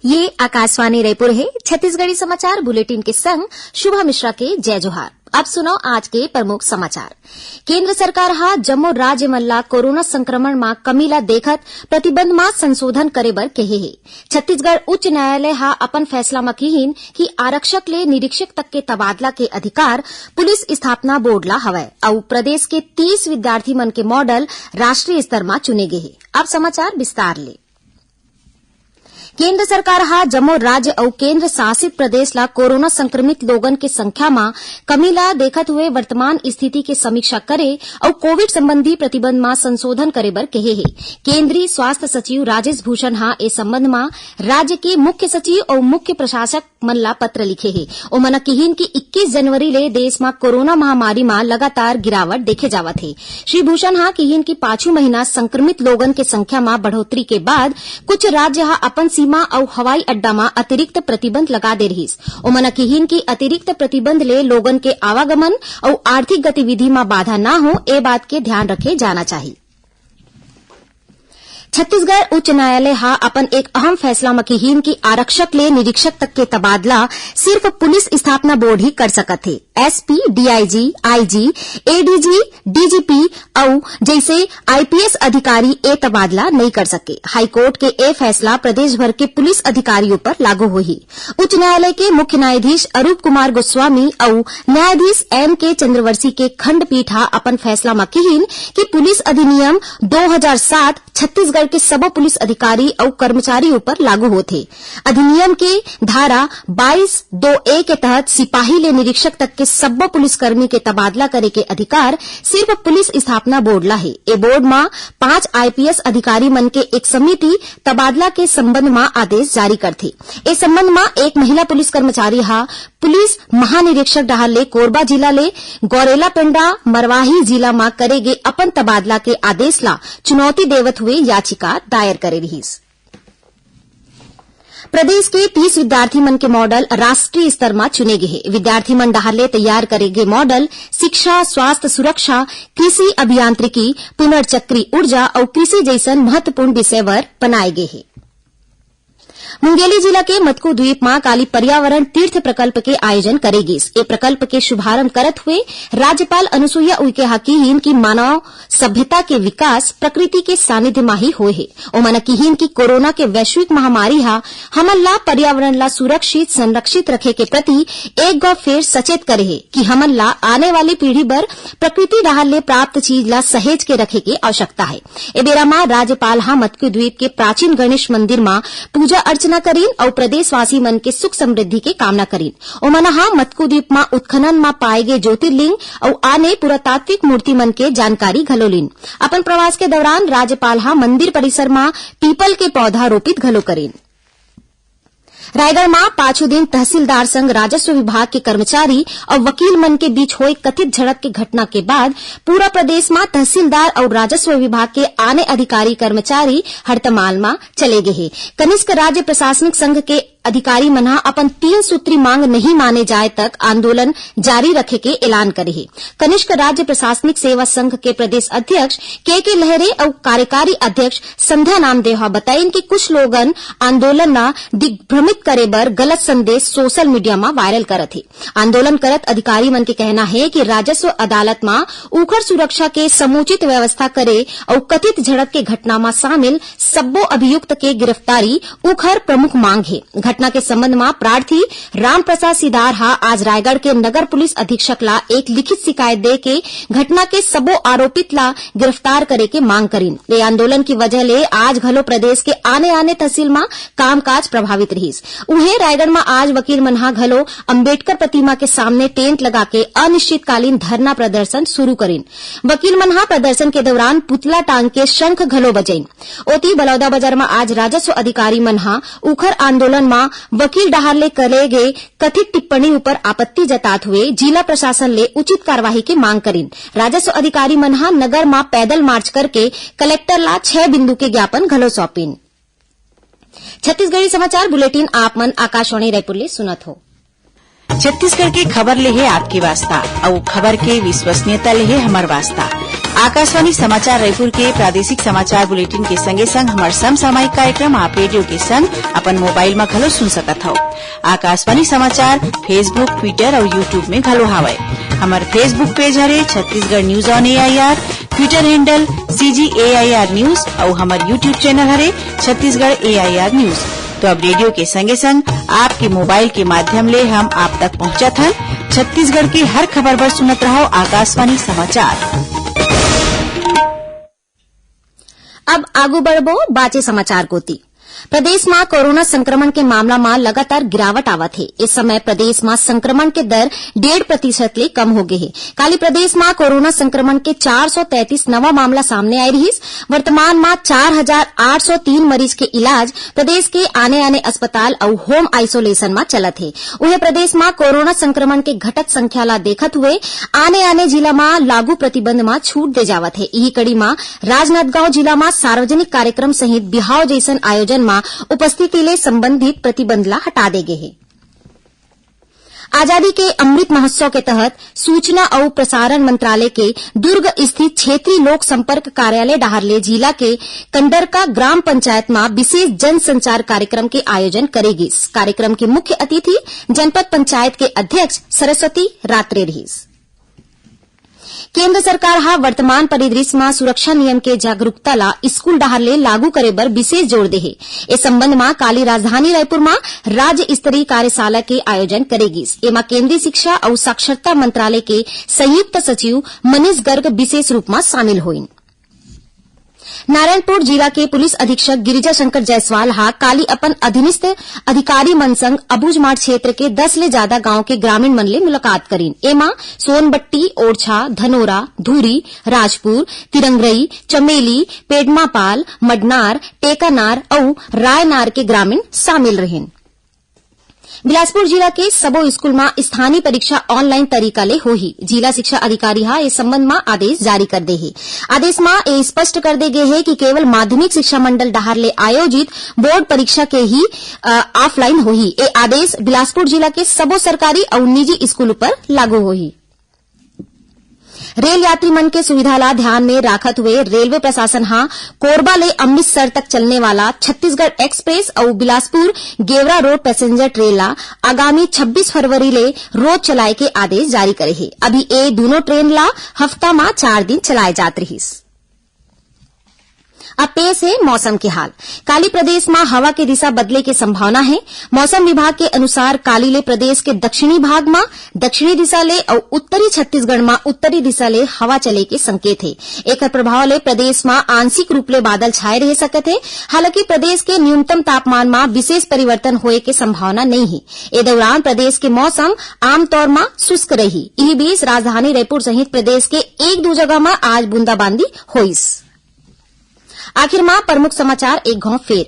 ये आकाशवाणी रायपुर है। छत्तीसगढ़ी समाचार बुलेटिन के संग शुभा मिश्रा के जय जोहार। अब सुनो आज के प्रमुख समाचार। केंद्र सरकार हा जम्मो राज्य मन ला कोरोना संक्रमण में कमी ला देखत प्रतिबंध में संशोधन करे बर कहे है। छत्तीसगढ़ उच्च न्यायालय हा अपन फैसला में कहिन कि आरक्षक ले निरीक्षक तक के तबादला के अधिकार पुलिस स्थापना बोर्ड ला हवय और प्रदेश के 30 विद्यार्थी मन के मॉडल राष्ट्रीय स्तर में चुने गए है। अब समाचार विस्तार ले। केंद्र सरकार हा जम्मो राज्य और केंद्र शासित प्रदेश ला कोरोना संक्रमित लोगन के संख्या में कमी ला देखत हुए वर्तमान स्थिति के समीक्षा करे और कोविड संबंधी प्रतिबंध में संशोधन करे बर कहे है। केंद्रीय स्वास्थ्य सचिव राजेश भूषण हा इस संबंध में राज्य के मुख्य सचिव और मुख्य प्रशासक मन ला पत्र लिखे है। ओमन कहिन कि 21 जनवरी ले देश में कोरोना महामारी में लगातार गिरावट देखे जावत है। श्री भूषण हा कहिन कि 5 महीना संक्रमित लोगन के संख्या में बढ़ोतरी के बाद कुछ राज्य हा अपन सीमा और हवाई अड्डा में अतिरिक्त प्रतिबंध लगा दे रही। ओमन कहिन कि अतिरिक्त प्रतिबंध ले लोगन के आवागमन और आर्थिक गतिविधि में बाधा न हो, ए बात के ध्यान रखे जाना चाहिए। छत्तीसगढ़ उच्च न्यायालय हा अपन एक अहम फैसला में कहिन कि आरक्षक ले निरीक्षक तक के तबादला सिर्फ पुलिस स्थापना बोर्ड ही कर सकत है। SP, DIG, IG, ADG, DGP और जैसे आईपीएस अधिकारी ए तबादला नहीं कर सके। हाईकोर्ट के ए फैसला प्रदेश भर के पुलिस अधिकारियों पर लागू होही। उच्च न्यायालय के मुख्य न्यायाधीश अरूप कुमार गोस्वामी और न्यायाधीश एम के चंद्रवंशी के खंडपीठ हा अपन फैसला में कहिन कि पुलिस अधिनियम 2007 छत्तीसगढ़ के सब पुलिस अधिकारी और कर्मचारी ऊपर लागू होते। अधिनियम के धारा 22(2)(a) के तहत सिपाही ले निरीक्षक तक के सब पुलिसकर्मी के तबादला करे के अधिकार सिर्फ पुलिस स्थापना बोर्ड ला है। ए बोर्ड में 5 आईपीएस अधिकारी मन के एक समिति तबादला के संबंध में आदेश जारी करथे। इस संबंध में एक महिला पुलिस कर्मचारी हा पुलिस महानिरीक्षक डाहर ले कोरबा जिला ले गौरेला पेंडा मरवाही जिला में करेगे अपन तबादला के आदेश ला चुनौती देवत हुए याचिका दायर करे रहीस। प्रदेश के 30 विद्यार्थी मन के मॉडल राष्ट्रीय स्तर में चुने गए। विद्यार्थी मन डाहर ले तैयार करे गए मॉडल शिक्षा, स्वास्थ्य सुरक्षा, कृषि अभियांत्रिकी, पुनर्चक्री ऊर्जा और कृषि जैसन महत्वपूर्ण विषय पर बनाए गए हैं। मुंगेली जिला के मतकू द्वीप में काली पर्यावरण तीर्थ प्रकल्प के आयोजन करेगी। ये प्रकल्प के शुभारंभ करत हुए राज्यपाल अनुसुईया उइके हा कहिन कि मानव सभ्यता के विकास प्रकृति के सानिध्य में ही होए है। ओमन कहिन कि कोरोना के वैश्विक महामारी हा हमन ला पर्यावरण ला सुरक्षित संरक्षित रखे के प्रति एक गौ फेर सचेत करे है कि हमन ला आने वाली पीढ़ी बर प्रकृति डाहर ले प्राप्त चीज ला सहेज के रखे के आवश्यकता है। ए बेरा में राज्यपाल हा मतकू द्वीप के प्राचीन गणेश मंदिर में पूजा अर्चना करीन और प्रदेशवासी मन के सुख समृद्धि के कामना करीन। ओमन हा मतकू द्वीप में उत्खनन में पाए गए ज्योतिर्लिंग और आने पुरातात्विक मूर्ति मन के जानकारी घलोलीन। अपन प्रवास के दौरान राज्यपाल हा मंदिर परिसर में पीपल के पौधा रोपित घलो करीन। रायगढ़ में 5 दिन तहसीलदार संग राजस्व विभाग के कर्मचारी और वकील मन के बीच हुई कथित झड़प की घटना के बाद पूरा प्रदेश में तहसीलदार और राजस्व विभाग के आने अधिकारी कर्मचारी हड़ताल में चले गए हैं। कनिष्क राज्य प्रशासनिक संघ के अधिकारी मना अपन 3 सूत्री मांग नहीं माने जाए तक आंदोलन जारी रखे के ऐलान करे है। कनिष्क राज्य प्रशासनिक सेवा संघ के प्रदेश अध्यक्ष के लहरे और कार्यकारी अध्यक्ष संध्या नामदेव बताइन कि कुछ लोगन आंदोलन न दिग्भ्रमित करे बर गलत संदेश सोशल मीडिया में वायरल करत है। आंदोलन करत अधिकारी मन के कहना है कि राजस्व अदालत में उखड़ सुरक्षा के समुचित व्यवस्था करे और कथित झड़प के घटना में शामिल सब्बो अभियुक्त के गिरफ्तारी उखड़ प्रमुख मांग है। घटना के संबंध में प्रार्थी राम प्रसाद सिदार हा आज रायगढ़ के नगर पुलिस अधीक्षक ला एक लिखित शिकायत दे के घटना के सबो आरोपित ला गिरफ्तार करे के मांग करीन। ये आंदोलन की वजह ले आज घलो प्रदेश के आने तहसील में कामकाज प्रभावित रहीस। उहे रायगढ़ में आज वकील मनहा घलो अम्बेडकर प्रतिमा के सामने टेंट लगा के अनिश्चितकालीन धरना प्रदर्शन शुरू करीन। वकील मनहा प्रदर्शन के दौरान पुतला टांग के शंख घलो बजाइन। ओती बलौदा बाजार में आज राजस्व अधिकारी मनहा उखर आंदोलन में वकील डाहर ले करे गए कथित टिप्पणी ऊपर आपत्ति जतात हुए जिला प्रशासन ले उचित कार्यवाही की मांग करीन। राजस्व अधिकारी मनहा नगर में पैदल मार्च करके कलेक्टर ला 6 बिंदु के ज्ञापन घलो सौंपीन। छत्तीसगढ़ी समाचार बुलेटिन आप मन आकाशवाणी रायपुर ले सुनत हो। छत्तीसगढ़ की खबर ले है आपकी वास्ता और खबर के विश्वसनीयता ले है हमार वास्ता। आकाशवाणी समाचार रायपुर के प्रादेशिक समाचार बुलेटिन के संगे संग हमार समसामयिक कार्यक्रम आप रेडियो के संग अपन मोबाइल में घलो सुन सकत हव। आकाशवाणी समाचार फेसबुक, ट्विटर और यूट्यूब में घलो हावय। हमार फेसबुक पेज हरे Chhattisgarh news on AIR, Twitter handle CGAIR news और हमार यूट्यूब चैनल हरे छत्तीसगढ़ AIR न्यूज। तो अब रेडियो के संगे संग आपके मोबाइल के माध्यम ले हम आप तक पहुंचत हन। छत्तीसगढ़ की हर खबर पर सुनत रहो आकाशवाणी समाचार। अब आगू बढ़बो बाचे समाचार कोती। प्रदेश में कोरोना संक्रमण के मामला में लगातार गिरावट आवत है। इस समय प्रदेश में संक्रमण के दर 1.5% ले कम हो गए है। काली प्रदेश में कोरोना संक्रमण के 433 नवा मामला सामने आए रही। वर्तमान में 4,803 मरीज के इलाज प्रदेश के आने अस्पताल और होम आइसोलेशन में चलत है। उन्हें प्रदेश में कोरोना संक्रमण के घटत संख्या ला देखत हुए आने जिला में लागू प्रतिबंध में छूट दे जावत है। यही कड़ी में राजनांदगांव जिला में सार्वजनिक कार्यक्रम सहित बिहाव जैसन आयोजन में उपस्थिति ले संबंधित प्रतिबंध ला हटा दे गए है। आजादी के अमृत महोत्सव के तहत सूचना और प्रसारण मंत्रालय के दुर्ग स्थित क्षेत्रीय लोक संपर्क कार्यालय डाहरले जिला के कंडरका ग्राम पंचायत में विशेष जन संचार कार्यक्रम के आयोजन करेगी। इस कार्यक्रम के मुख्य अतिथि जनपद पंचायत के अध्यक्ष सरस्वती रात्रे रही। केंद्र सरकार हा वर्तमान परिदृश्य में सुरक्षा नियम के जागरूकता ला स्कूल डाहरले लागू करे बर विशेष जोर दे है। इस संबंध में काली राजधानी रायपुर में राज्य स्तरीय कार्यशाला के आयोजन करेगी। एमा केंद्रीय शिक्षा और साक्षरता मंत्रालय के संयुक्त सचिव मनीष गर्ग विशेष रूप में शामिल हुई। नारायणपुर जिला के पुलिस अधीक्षक गिरिजा शंकर जायसवाल हा काली अपन अधीनस्थ अधिकारी मन संग अबूझमाड़ क्षेत्र के 10 ले ज्यादा गांव के ग्रामीण मन ले मुलाकात करीन। एमा सोनबट्टी, ओरछा, धनोरा, धूरी, राजपुर, तिरंगरई, चमेली, पेडमापाल, मडनार, टेकानार और रायनार के ग्रामीण शामिल रहें। बिलासपुर जिला के सबो स्कूल में स्थानीय परीक्षा ऑनलाइन तरीका ले होही। जिला शिक्षा अधिकारी हा इस संबंध में आदेश जारी कर दे है। आदेश में ये स्पष्ट कर दे गए है कि केवल माध्यमिक शिक्षा मंडल डाहरले आयोजित बोर्ड परीक्षा के ही ऑफलाइन होही। ये आदेश बिलासपुर जिला के सबो सरकारी और निजी स्कूल पर लागू होही। रेल यात्री मन के सुविधा ला ध्यान में राखत हुए रेलवे प्रशासन हा कोरबा ले अमृतसर तक चलने वाला छत्तीसगढ़ एक्सप्रेस और Bilaspur Gevra road passenger train ला आगामी 26 फरवरी ले रोज चलाए के आदेश जारी करे है। अभी ये दोनों ट्रेन ला हफ्ता में 4 दिन चलाए जात रही। अब पेश है मौसम के हाल। काली प्रदेश में हवा की दिशा बदले की संभावना है। मौसम विभाग के अनुसार काली ले प्रदेश के दक्षिणी भाग में दक्षिणी दिशा ले और उत्तरी छत्तीसगढ़ में उत्तरी दिशा ले हवा चले के संकेत है। एक प्रभाव ले प्रदेश में आंशिक रूप ले बादल छाए रह सकत है। हालांकि प्रदेश के न्यूनतम तापमान में विशेष परिवर्तन होए के संभावना नहीं है। इस दौरान प्रदेश के मौसम आमतौर में शुष्क रही। इसी बीच राजधानी रायपुर सहित प्रदेश के 1-2 जगह में आज बूंदाबांदी हुई। आखिर में प्रमुख समाचार एक घाव फेर।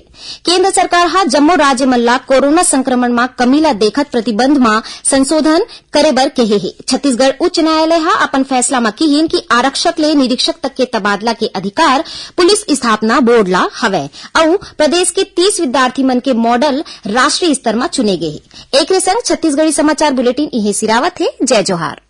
केंद्र सरकार हा जम्मू राज्य मन ला कोरोना संक्रमण में कमी ला देखत प्रतिबंध में संशोधन करे बर कहे है। छत्तीसगढ़ उच्च न्यायालय हा अपन फैसला में कहिन कि आरक्षक ले निरीक्षक तक के तबादला के अधिकार पुलिस स्थापना बोर्ड ला हवै और प्रदेश के 30 विद्यार्थी मन के मॉडल राष्ट्रीय स्तर में चुने गए है। एक संग छत्तीसगढ़ी समाचार बुलेटिन इहे सिरावत है। जय जोहार।